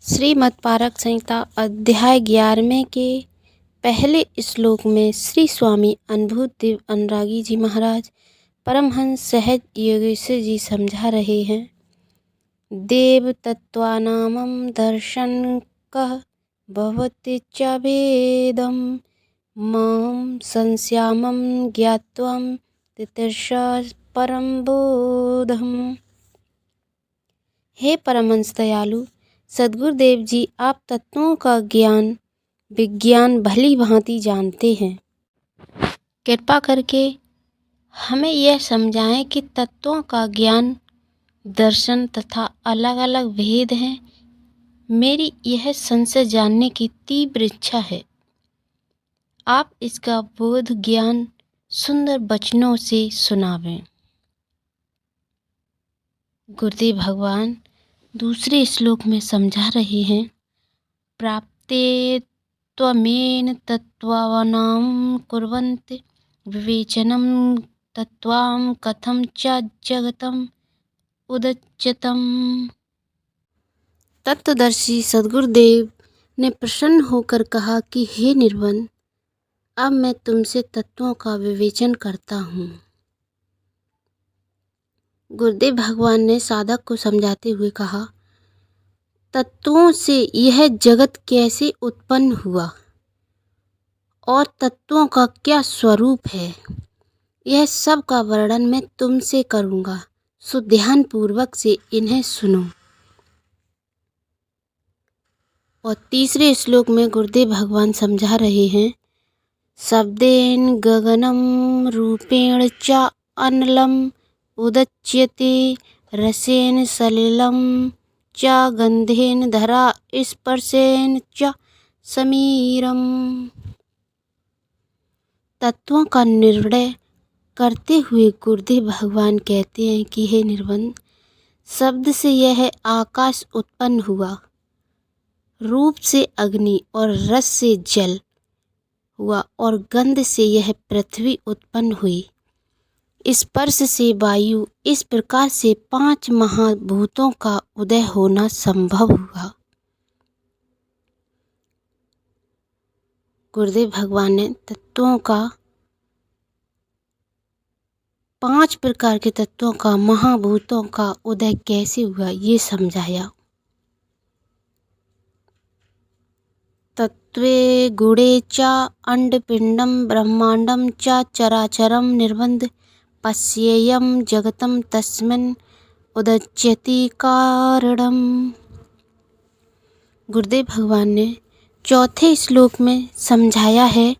Shrimad park संहिता अध्याय 11वें के पहले श्लोक में श्री स्वामी अनुभूतिदेव अनुरागी जी महाराज परमहंस सहज योगेश्वर जी समझा रहे हैं। देव तत्त्वानामं दर्शन कः भवति च वेदं मां संस्यामं ज्ञात्वं तितिर्षा परम बोधम्। हे परमहंस दयालु सद्गुरुदेव जी, आप तत्वों का विज्ञान भली भांति जानते हैं। कृपा करके हमें यह समझाएं कि तत्वों का ज्ञान, दर्शन तथा अलग अलग भेद हैं। मेरी यह संशय जानने की तीव्र इच्छा है। आप इसका बोध ज्ञान सुंदर वचनों से सुनावें। गुरुदेव भगवान दूसरे श्लोक में समझा रहे हैं, प्राप्ते त्वमेन तत्त्वानां कुर्वन्ति विवेचनं तत्त्वां कथं च जगतम् उदच्यतम्। तत्वदर्शी सद्गुरुदेव ने प्रसन्न होकर कहा कि हे निर्वन, अब मैं तुमसे तत्वों का विवेचन करता हूँ। गुरुदेव भगवान ने साधक को समझाते हुए कहा, तत्वों से यह जगत कैसे उत्पन्न हुआ और तत्वों का क्या स्वरूप है, यह सब का वर्णन मैं तुमसे करूँगा, सो ध्यान पूर्वक से इन्हें सुनो। और तीसरे श्लोक में गुरुदेव भगवान समझा रहे हैं, शब्देन गगनम रूपेण च अनलम उदच्यते रसेन सलिलम च गंधेन धरा स्पर्शेन च समीरम। तत्वों का निर्णय करते हुए गुरुदेव भगवान कहते हैं कि हे निर्वन, शब्द से यह आकाश उत्पन्न हुआ, रूप से अग्नि और रस से जल हुआ और गंध से यह पृथ्वी उत्पन्न हुई, स्पर्श से वायु, इस प्रकार से 5 महाभूतों का उदय होना संभव हुआ। गुरुदेव भगवान ने तत्वों का 5 प्रकार के तत्वों का, महाभूतों का उदय कैसे हुआ ये समझाया। तत्वे गुणे च अंडपिंडम ब्रह्मांडम च चराचरम निर्बंध पश्येयम जगतम तस्मिन् उदच्यति कारणम। गुरुदेव भगवान ने चौथे श्लोक में समझाया है।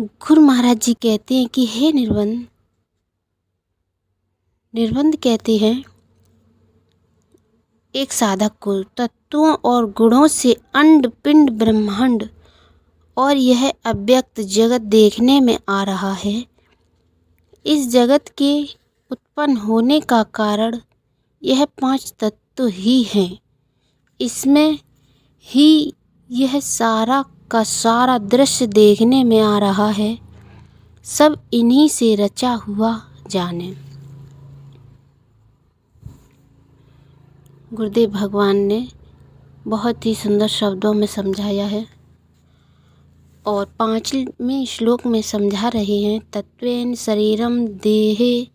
गुरु महाराज जी कहते हैं कि हे निर्बंध कहते हैं एक साधक को तत्वों और गुणों से अंड पिंड ब्रह्मांड और यह अव्यक्त जगत देखने में आ रहा है। इस जगत के उत्पन्न होने का कारण यह 5 तत्व ही हैं। इसमें ही यह सारा का सारा दृश्य देखने में आ रहा है। सब इन्हीं से रचा हुआ जाने। गुरुदेव भगवान ने बहुत ही सुंदर शब्दों में समझाया है और 5वें श्लोक में समझा रहे हैं, तत्वेन शरीरम देहे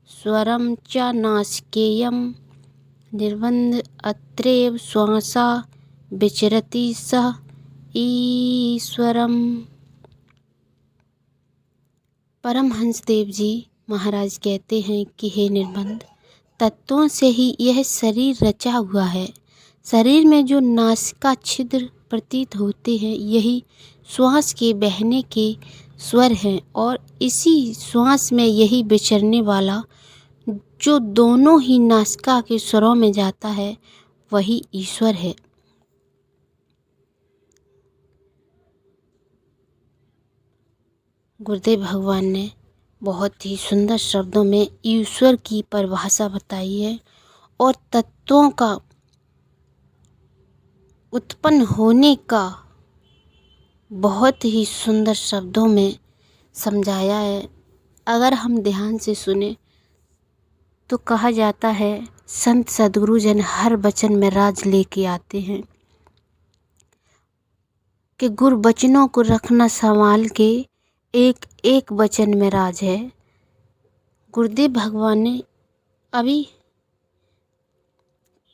स्वरम च नासिकेयम निर्बंध अत्रैव श्वासा विचरति सः ईश्वरम। परमहंस देव जी महाराज कहते हैं कि हे निर्बंध, तत्वों से ही यह शरीर रचा हुआ है। शरीर में जो नासिका छिद्र प्रतीत होते हैं, यही श्वास के बहने के स्वर हैं और इसी श्वास में यही विचरने वाला जो दोनों ही नासिका के स्वरों में जाता है, वही ईश्वर है। गुरुदेव भगवान ने बहुत ही सुंदर शब्दों में ईश्वर की परिभाषा बताई है और तत्वों का उत्पन्न होने का बहुत ही सुंदर शब्दों में समझाया है। अगर हम ध्यान से सुने तो कहा जाता है संत सद्गुरुजन हर वचन में राज लेके आते हैं कि गुरु वचनों को रखना संभाल के, एक एक वचन में राज है। गुरुदेव भगवान ने अभी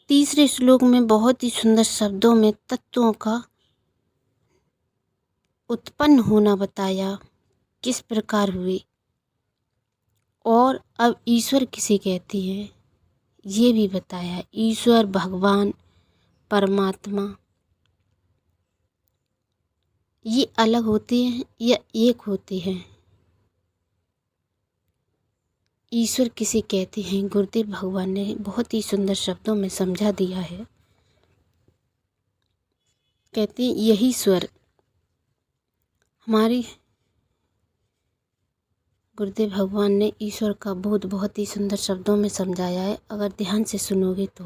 तीसरे श्लोक में बहुत ही सुंदर शब्दों में तत्वों का उत्पन्न होना बताया, किस प्रकार हुए और अब ईश्वर किसे कहते हैं ये भी बताया। ईश्वर, भगवान, परमात्मा ये अलग होते हैं या एक होते हैं? ईश्वर किसे कहते हैं गुरुदेव भगवान ने बहुत ही सुंदर शब्दों में समझा दिया है। कहते हैं यही स्वर हमारी गुरुदेव भगवान ने ईश्वर का बोध बहुत ही सुंदर शब्दों में समझाया है। अगर ध्यान से सुनोगे तो